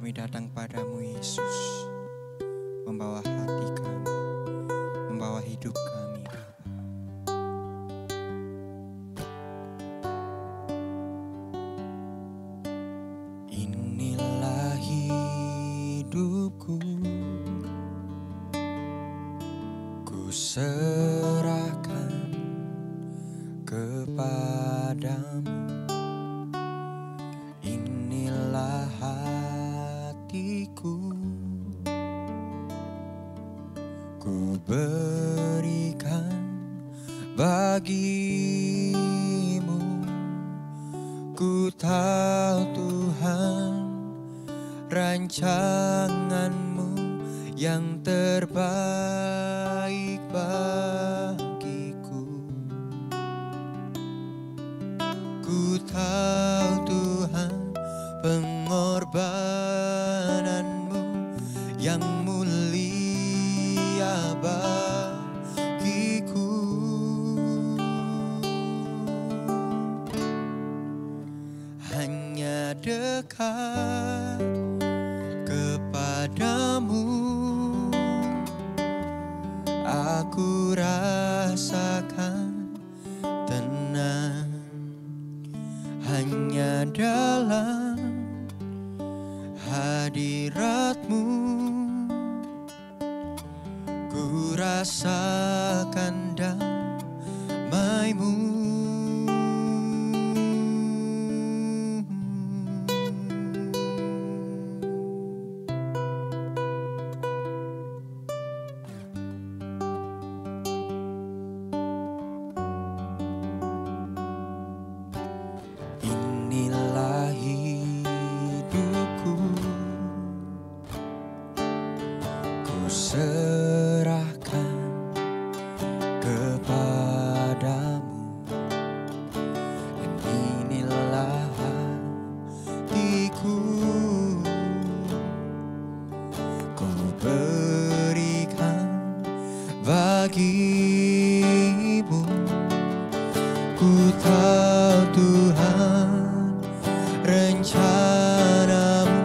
Kami datang padamu Yesus, membawa hati kami, membawa hidup kami Bapa. Inilah hidupku, ku serahkan kepadamu. Inilah hatiku, ku berikan bagimu. Ku tahu Tuhan, rancanganmu yang terbaik bagiku. Ku tahu Tuhan, pengorbananmu yang mulia bagiku. Hanya dekat kepadamu aku rasakan tenang. Hanya dalam hadiratmu ku rasakan damai-Mu. Inilah hidupku, ku serahkan kepadamu. Dan inilah hatiku, ku berikan bagimu. Ku tahu Tuhan, rencanamu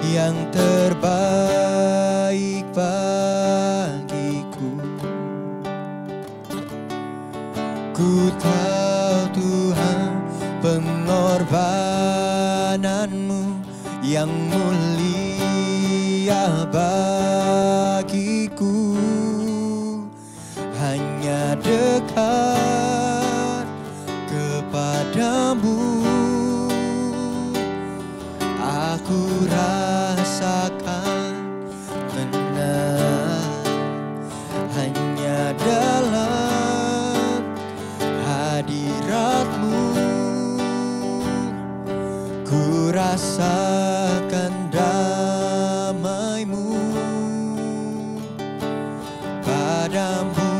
yang terbaik bagiku. Ku tahu Tuhan, pengorbananmu yang mulia bagiku. Hanya dekat kepadamu aku rasakan tenang. Hanya dalam hadiratmu ku rasakan damai-Mu. Padamu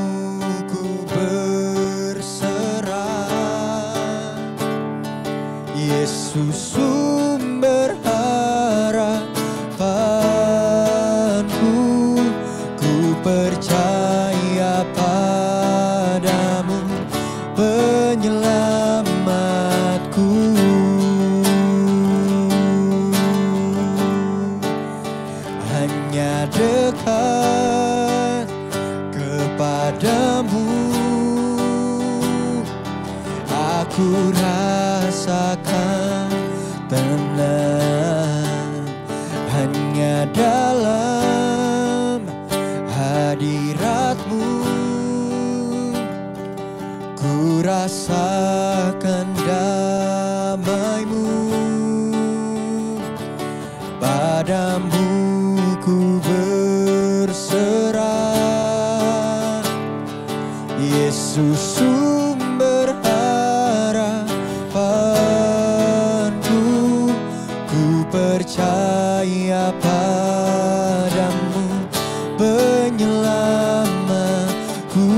ku berserah, Yesus sumber harapanku. Ku percaya padamu, penyelamatku. Hanya dekat kepadamu aku rasakan tenang. Hanya dalam hadiratmu ku rasakan damai-Mu. Padamu ku berserah, Yesus sumber harapanku. Ku percaya padamu, penyelamatku.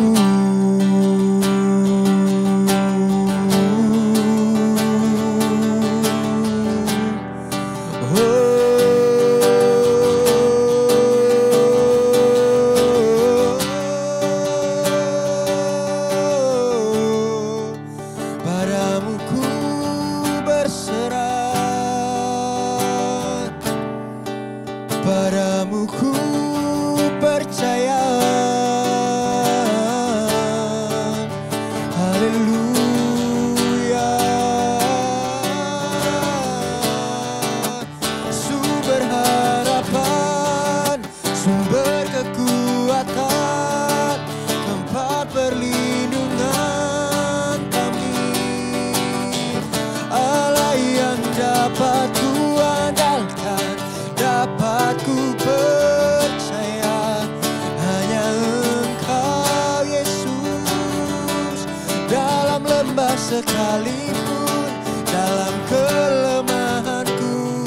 Padamu ku berserah, sekalipun dalam kelemahanku,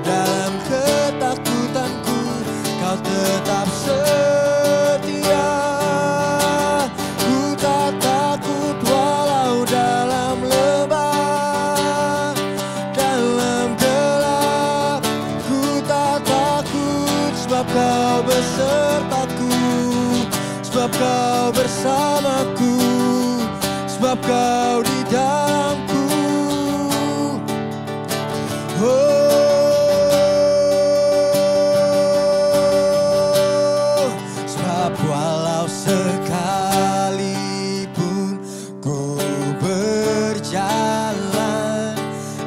dalam ketakutanku, Kau tetap setia. Ku tak takut walau dalam lembah, dalam gelap. Ku tak takut sebab Kau besertaku, sebab Kau bersamaku, sebab Kau di dalamku. Oh, sebab walau sekalipun ku berjalan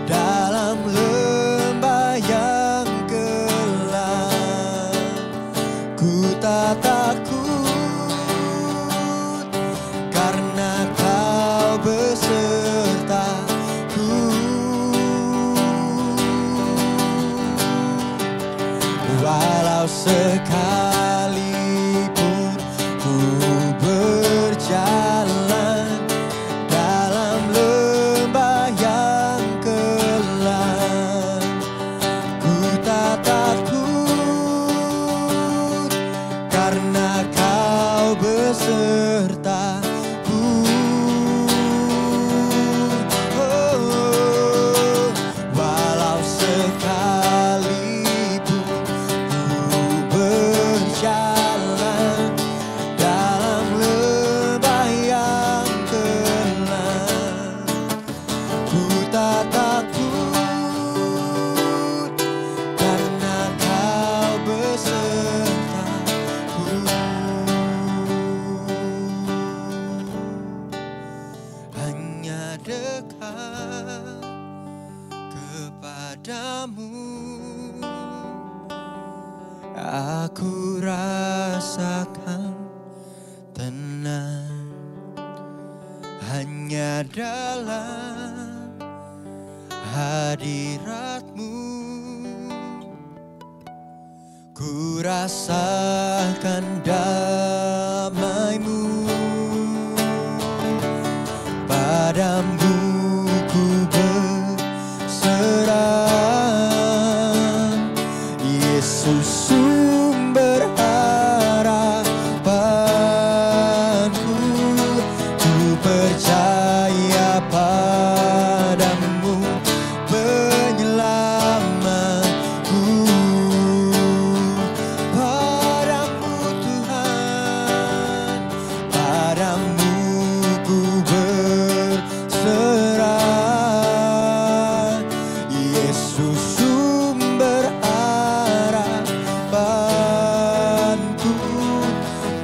dalam lembah yang gelap, ku tak takut karena Kau besertaku. Walau sekalipun ku berjalan dalam lembah yang gelap, ku tak takut karena Kau besertaku. Oh, walau sekalipun ku berjalan dalam lembah yang gelap, ku tak takut karena Kau besertaku. Hanya dekat kepadamu aku rasakan tenang. Hanya dalam hadirat-Mu ku rasakan damai-Mu. Padamu ku berserah, Yesus sumber harapanku. Ku percaya padamu penyelamatku. Padamu Tuhan, padamu ku berserah, Yesus sumber harapanku.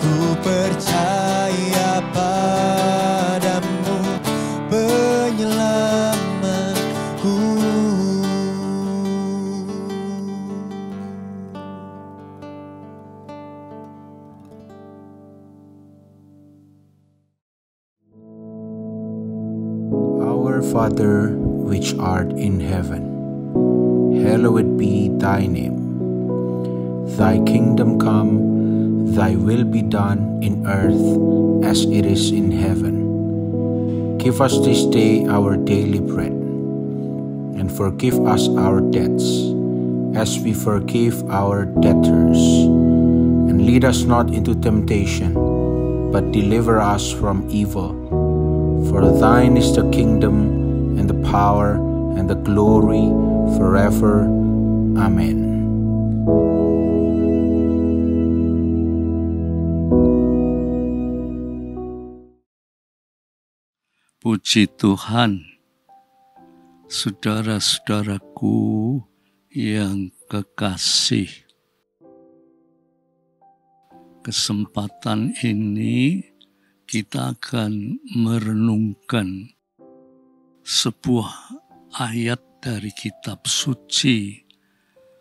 Ku percaya padamu penyelamatku. Our Father, which art in heaven, hallowed be thy name. Thy kingdom come, thy will be done in earth as it is in heaven. Give us this day our daily bread, and forgive us our debts, as we forgive our debtors. And lead us not into temptation, but deliver us from evil. For thine is the kingdom, and the power, and the glory, forever. Amen. Puji Tuhan, saudara-saudaraku yang kekasih. Kesempatan ini kita akan merenungkan sebuah ayat dari kitab suci,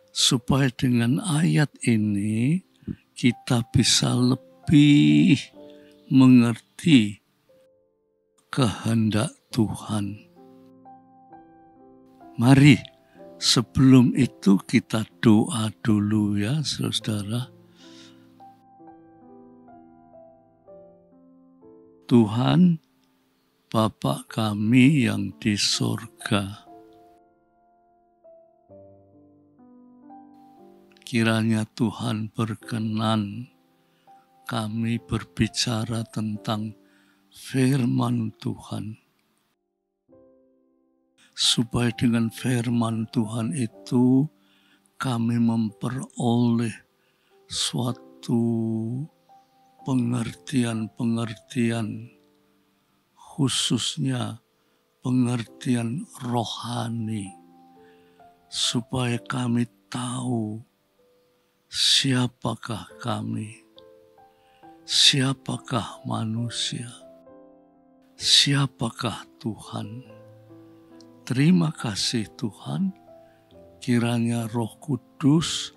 supaya dengan ayat ini kita bisa lebih mengerti kehendak Tuhan. Mari sebelum itu kita doa dulu ya saudara. Tuhan, Bapa kami yang di surga. Kiranya Tuhan berkenan kami berbicara tentang firman Tuhan. Supaya dengan firman Tuhan itu kami memperoleh suatu pengertian-pengertian, khususnya pengertian rohani, supaya kami tahu siapakah kami, siapakah manusia, siapakah Tuhan. Terima kasih Tuhan, kiranya Roh Kudus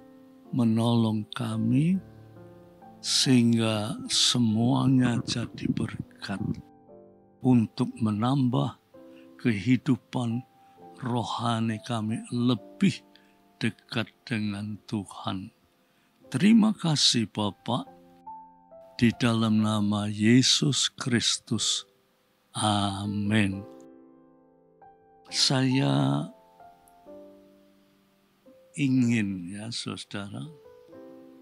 menolong kami sehingga semuanya jadi berkat untuk menambah kehidupan rohani kami lebih dekat dengan Tuhan. Terima kasih Bapa, di dalam nama Yesus Kristus. Amin. Saya ingin saudara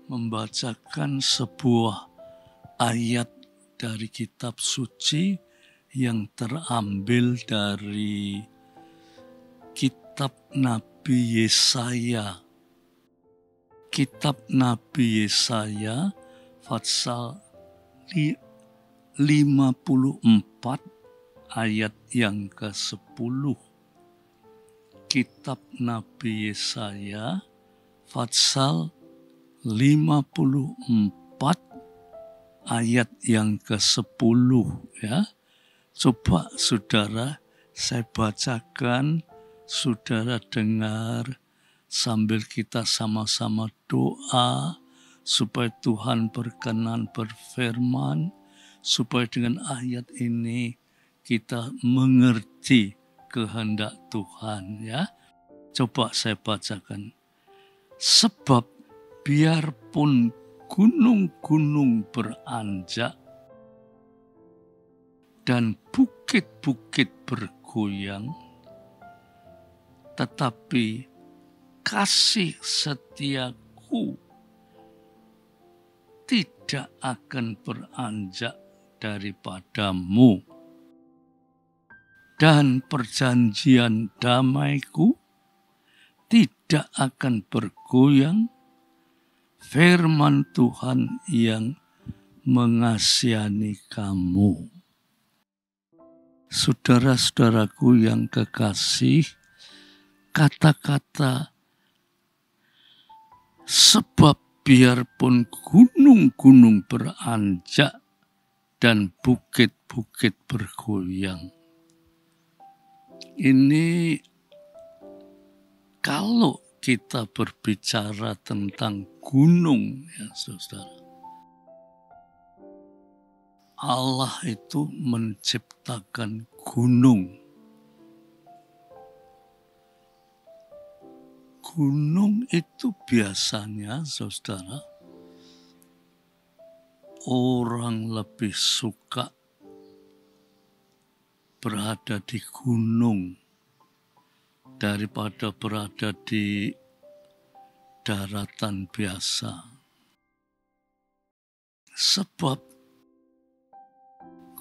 membacakan sebuah ayat dari kitab suci yang terambil dari kitab Nabi Yesaya. Kitab Nabi Yesaya pasal 54 ayat yang ke-10. Kitab Nabi Yesaya pasal 54 ayat yang ke-10 ya. Coba saudara saya bacakan, saudara dengar sambil kita sama-sama doa supaya Tuhan berkenan berfirman, supaya dengan ayat ini kita mengerti kehendak Tuhan ya. Coba saya bacakan. Sebab biarpun gunung-gunung beranjak dan bukit-bukit bergoyang, tetapi kasih setiaku tidak akan beranjak daripadamu, dan perjanjian damaiku tidak akan bergoyang, firman Tuhan yang mengasihani kamu. Saudara-saudaraku yang kekasih, kata-kata sebab biarpun gunung-gunung beranjak dan bukit-bukit bergoyang. Ini kalau kita berbicara tentang gunung ya saudara. Allah itu menciptakan gunung. Gunung itu biasanya saudara orang lebih suka berada di gunung daripada berada di daratan biasa. Sebab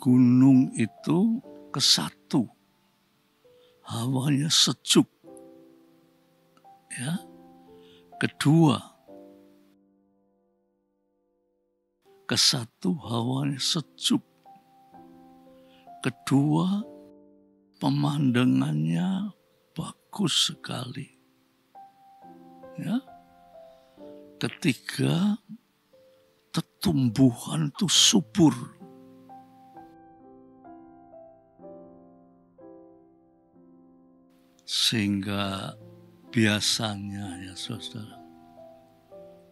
gunung itu kesatu, hawanya sejuk. Ya. Kedua, kesatu hawanya sejuk. Kedua, pemandangannya bagus sekali. Ya. Ketiga, tumbuhan itu subur. Sehingga biasanya ya saudara,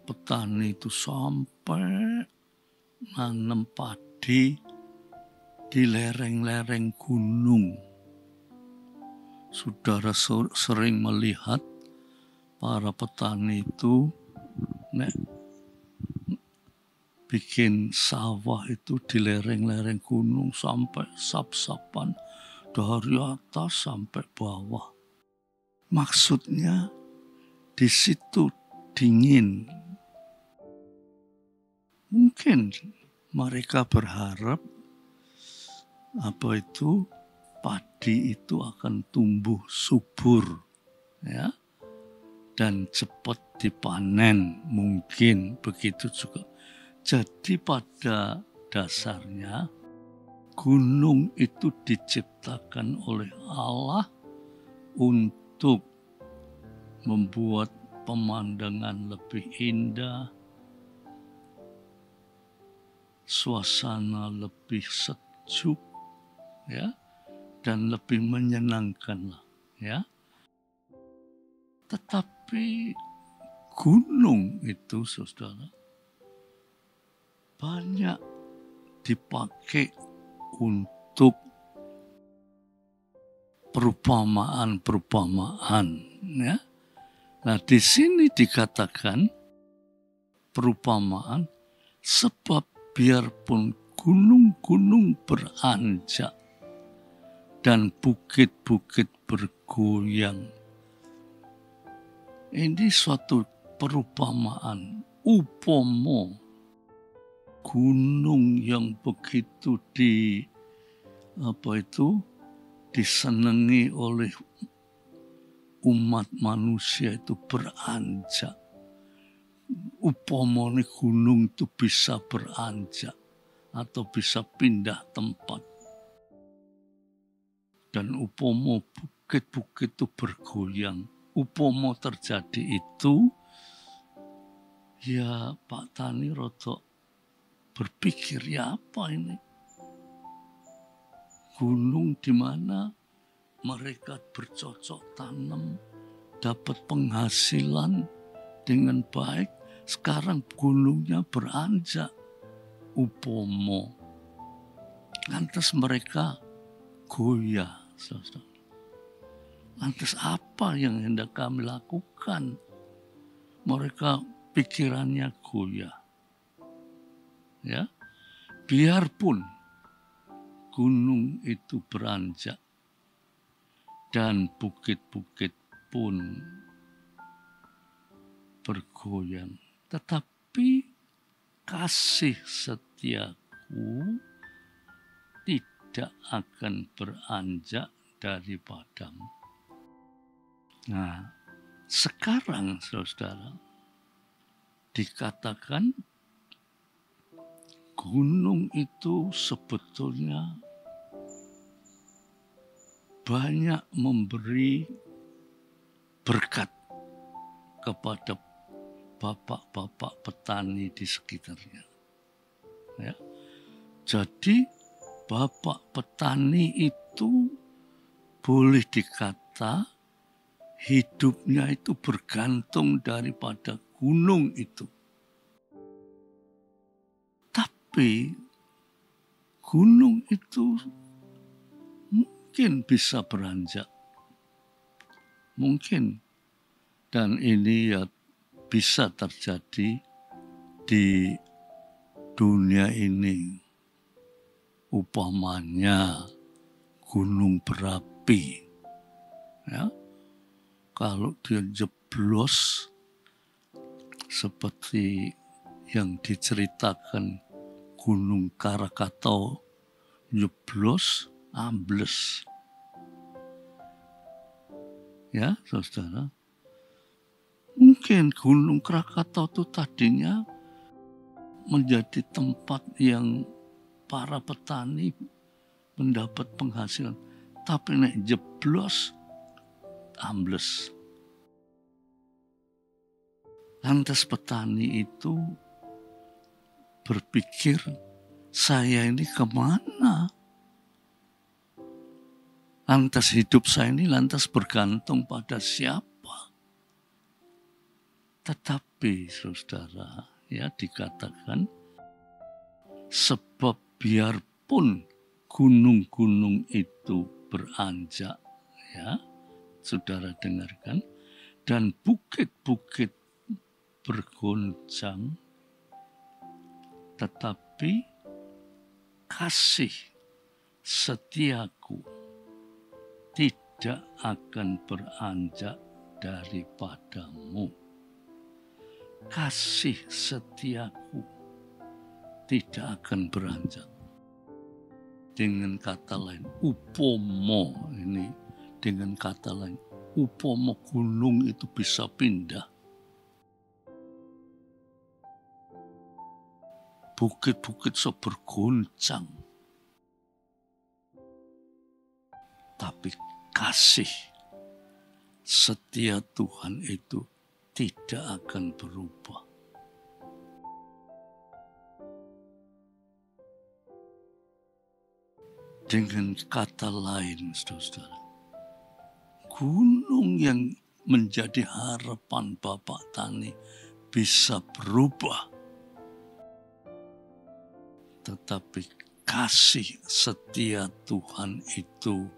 petani itu sampai nanam padi di lereng-lereng gunung. Saudara sering melihat para petani itu bikin sawah itu di lereng-lereng gunung sampai sap-sapan dari atas sampai bawah. Maksudnya di situ dingin. Mungkin mereka berharap padi itu akan tumbuh subur, ya, dan cepat dipanen. Mungkin begitu juga. Jadi pada dasarnya gunung itu diciptakan oleh Allah untuk membuat pemandangan lebih indah, suasana lebih sejuk, ya, dan lebih menyenangkan lah, ya. Tetapi gunung itu, saudara, banyak dipakai untuk perumpamaan, ya. Nah, di sini dikatakan perumpamaan sebab biarpun gunung-gunung beranjak dan bukit-bukit bergoyang. Ini suatu perumpamaan, upomo, gunung yang begitu disenangi oleh umat manusia itu beranjak. Upomo nih gunung itu bisa beranjak atau bisa pindah tempat. Dan upomo bukit-bukit itu bergoyang. Upomo terjadi itu, ya Pak Tani rodok berpikir, ya apa ini? Gunung di mana mereka bercocok tanam, dapat penghasilan dengan baik. Sekarang gunungnya beranjak, upomo. Lantas mereka goyah, saudara. Lantas apa yang hendak kami lakukan? Mereka pikirannya goyah. Ya, biarpun gunung itu beranjak dan bukit-bukit pun bergoyang, tetapi kasih setiaku tidak akan beranjak daripadamu. Nah, sekarang saudara dikatakan gunung itu sebetulnya banyak memberi berkat kepada bapak-bapak petani di sekitarnya. Ya. Jadi bapak petani itu boleh dikata hidupnya itu bergantung daripada gunung itu. Tapi gunung itu mungkin bisa beranjak. Mungkin. Dan ini ya bisa terjadi di dunia ini. Upamanya gunung berapi. Ya. Kalau dia jeblos seperti yang diceritakan Gunung Krakatau, jeblos, ambles. Ya, saudara. Mungkin Gunung Krakatau itu tadinya menjadi tempat yang para petani mendapat penghasilan. Tapi nek jeblos, ambles. Lantas petani itu berpikir, saya ini kemana? Lantas hidup saya ini lantas bergantung pada siapa? Tetapi saudara, ya dikatakan, sebab biarpun gunung-gunung itu beranjak, ya, saudara dengarkan, dan bukit-bukit bergoncang, tetapi kasih setiaku tidak akan beranjak daripadamu. Kasih setiaku tidak akan beranjak. Dengan kata lain, upomo ini, dengan kata lain, upomo gunung itu bisa pindah. Bukit-bukit bisa bergoncang. Tapi kasih setia Tuhan itu tidak akan berubah. Dengan kata lain, saudara, gunung yang menjadi harapan Bapak Tani bisa berubah. Tetapi kasih setia Tuhan itu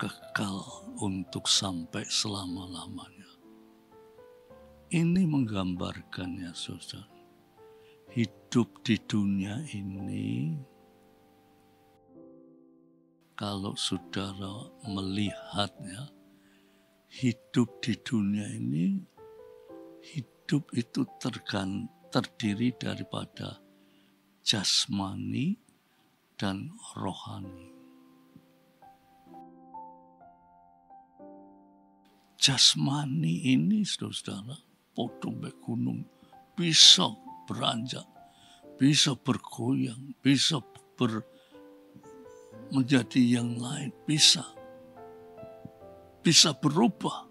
kekal untuk sampai selama-lamanya. Ini menggambarkannya, saudara. Hidup di dunia ini, kalau saudara melihatnya, hidup di dunia ini, hidup itu terdiri daripada jasmani dan rohani. Jasmani ini, saudara, podong gunung, bisa beranjak, bisa bergoyang, bisa menjadi yang lain, bisa berubah.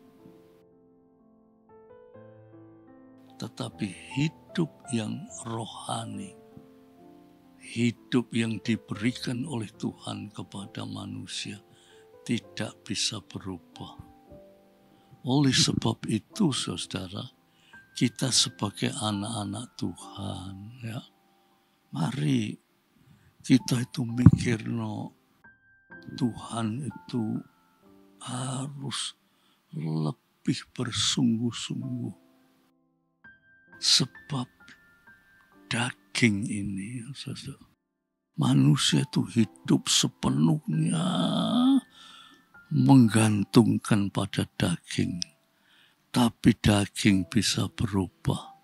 Tetapi hidup yang rohani, hidup yang diberikan oleh Tuhan kepada manusia, tidak bisa berubah. Oleh sebab itu, saudara, kita sebagai anak-anak Tuhan, ya, mari kita itu mikir, Tuhan itu harus lebih bersungguh-sungguh. Sebab daging ini, saudara, manusia itu hidup sepenuhnya menggantungkan pada daging. Tapi daging bisa berubah.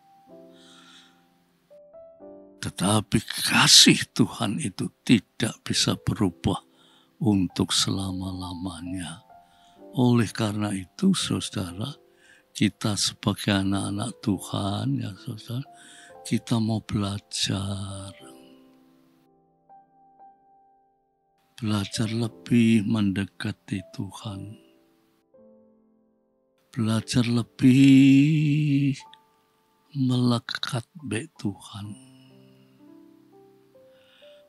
Tetapi kasih Tuhan itu tidak bisa berubah untuk selama-lamanya. Oleh karena itu, saudara, kita sebagai anak-anak Tuhan, ya saudara, kita mau belajar lebih mendekati Tuhan. Belajar lebih melekat baik Tuhan.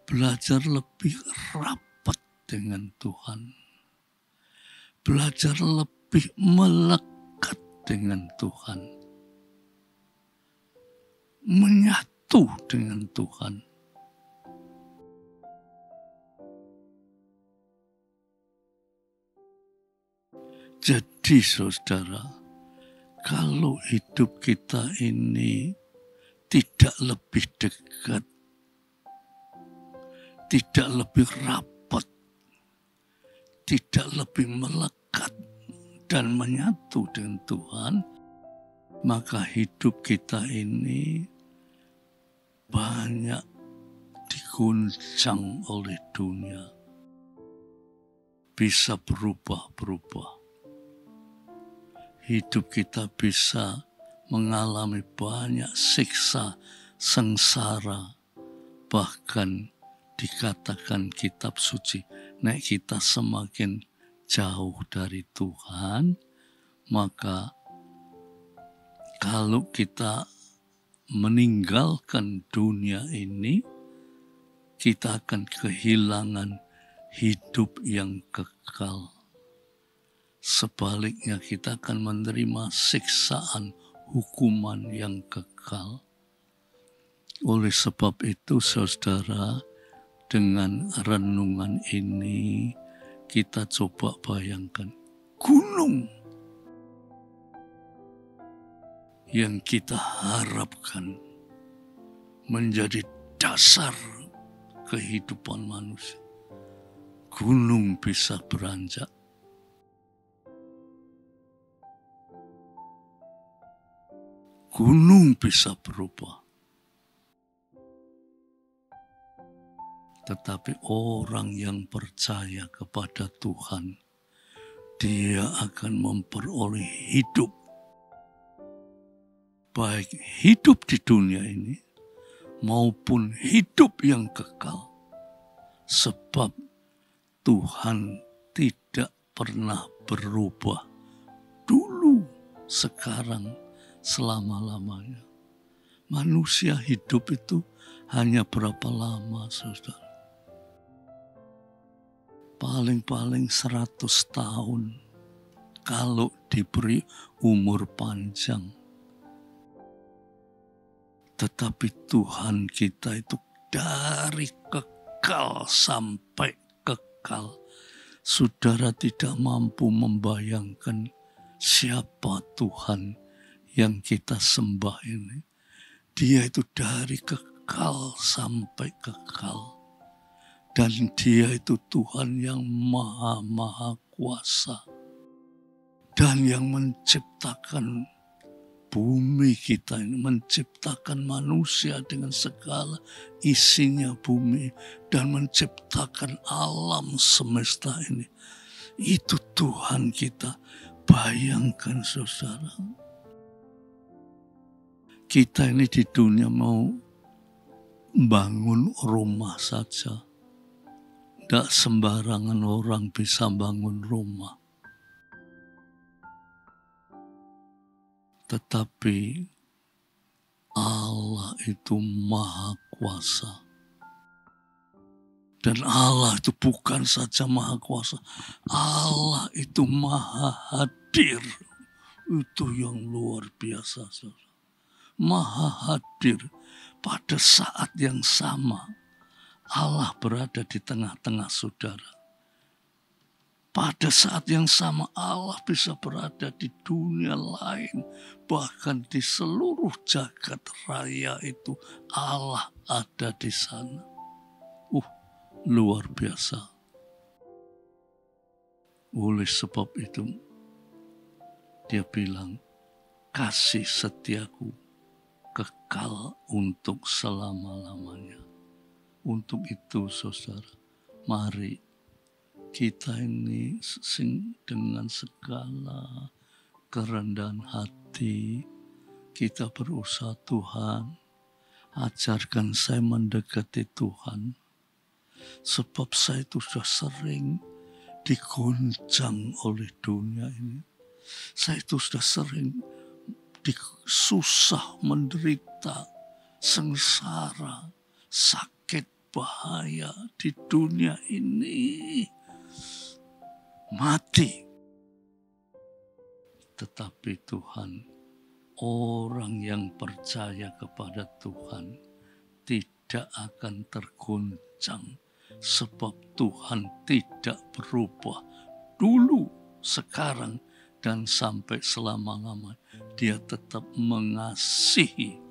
Belajar lebih rapat dengan Tuhan. Belajar lebih melekat dengan Tuhan. Menyatu dengan Tuhan. Jadi saudara, kalau hidup kita ini tidak lebih dekat, tidak lebih rapat, tidak lebih melekat dan menyatu dengan Tuhan, maka hidup kita ini banyak diguncang oleh dunia. Bisa berubah-berubah. Hidup kita bisa mengalami banyak siksa, sengsara, bahkan dikatakan kitab suci, nek kita semakin jauh dari Tuhan, maka kalau kita meninggalkan dunia ini, kita akan kehilangan hidup yang kekal. Sebaliknya kita akan menerima siksaan, hukuman yang kekal. Oleh sebab itu, saudara, dengan renungan ini kita coba bayangkan gunung yang kita harapkan menjadi dasar kehidupan manusia. Gunung bisa beranjak, gunung bisa berubah. Tetapi orang yang percaya kepada Tuhan, dia akan memperoleh hidup. Baik hidup di dunia ini, maupun hidup yang kekal. Sebab Tuhan tidak pernah berubah. Dulu, sekarang, selama-lamanya. Manusia hidup itu hanya berapa lama, saudara? Paling-paling 100 tahun kalau diberi umur panjang. Tetapi Tuhan kita itu dari kekal sampai kekal. Saudara tidak mampu membayangkan siapa Tuhan yang kita sembah ini. Dia itu dari kekal sampai kekal. Dan dia itu Tuhan yang maha kuasa. Dan yang menciptakan bumi kita ini, menciptakan manusia dengan segala isinya bumi. Dan menciptakan alam semesta ini. Itu Tuhan kita. Bayangkan saudara. Kita ini di dunia mau bangun rumah saja. Tidak sembarangan orang bisa bangun rumah. Tetapi Allah itu maha kuasa. Dan Allah itu bukan saja maha kuasa. Allah itu maha hadir. Itu yang luar biasa. Saudara. Maha hadir pada saat yang sama. Allah berada di tengah-tengah saudara. Pada saat yang sama Allah bisa berada di dunia lain. Bahkan di seluruh jagat raya itu Allah ada di sana. Luar biasa. Oleh sebab itu dia bilang, kasih setiaku kekal untuk selama-lamanya. Untuk itu saudara, mari kita ini dengan segala kerendahan hati, kita berusaha Tuhan, ajarkan saya mendekati Tuhan. Sebab saya itu sudah sering diguncang oleh dunia ini. Saya itu sudah sering susah, menderita, sengsara, sakit, bahaya di dunia ini. Mati. Tetapi Tuhan, orang yang percaya kepada Tuhan tidak akan terguncang. Sebab Tuhan tidak berubah. Dulu, sekarang, dan sampai selama-lamanya. Dia tetap mengasihi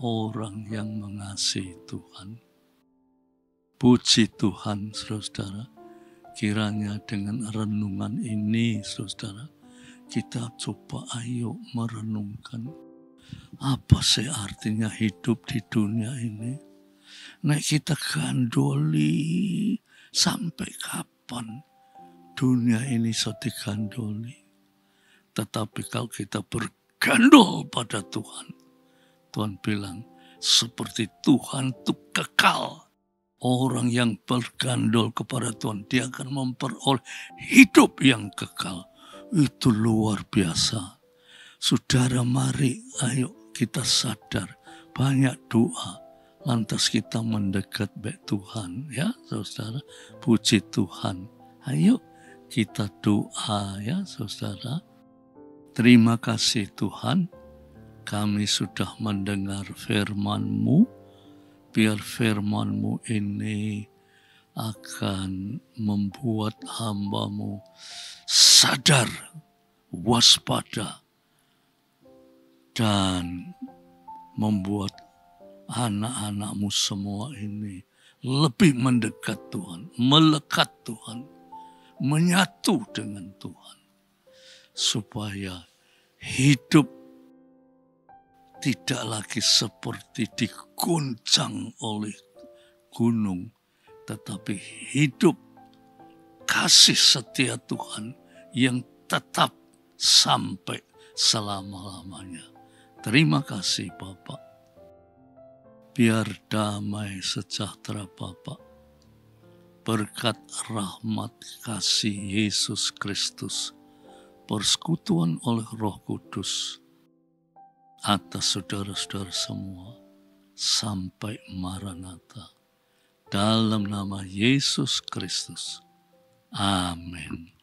orang yang mengasihi Tuhan. Puji Tuhan, saudara. Kiranya dengan renungan ini, saudara, kita coba ayo merenungkan. Apa sih artinya hidup di dunia ini? Nah, kita gandoli sampai kapan dunia ini sudah digandoli. Tetapi kalau kita bergandol pada Tuhan, Tuhan bilang seperti Tuhan itu kekal. Orang yang bergandol kepada Tuhan, dia akan memperoleh hidup yang kekal. Itu luar biasa. Saudara, mari ayo kita sadar. Banyak doa. Lantas kita mendekat baik Tuhan. Ya saudara, puji Tuhan. Ayo kita doa ya saudara. Terima kasih Tuhan. Kami sudah mendengar firman-Mu. Biar firman-Mu ini akan membuat hamba-Mu sadar, waspada, dan membuat anak-anak-Mu semua ini lebih mendekat Tuhan, melekat Tuhan, menyatu dengan Tuhan. Supaya hidup tidak lagi seperti diguncang oleh gunung, tetapi hidup kasih setia Tuhan yang tetap sampai selama-lamanya. Terima kasih Bapak. Biar damai sejahtera Bapak, berkat rahmat kasih Yesus Kristus, persekutuan oleh Roh Kudus, atas saudara-saudara semua, sampai Maranatha. Dalam nama Yesus Kristus. Amin.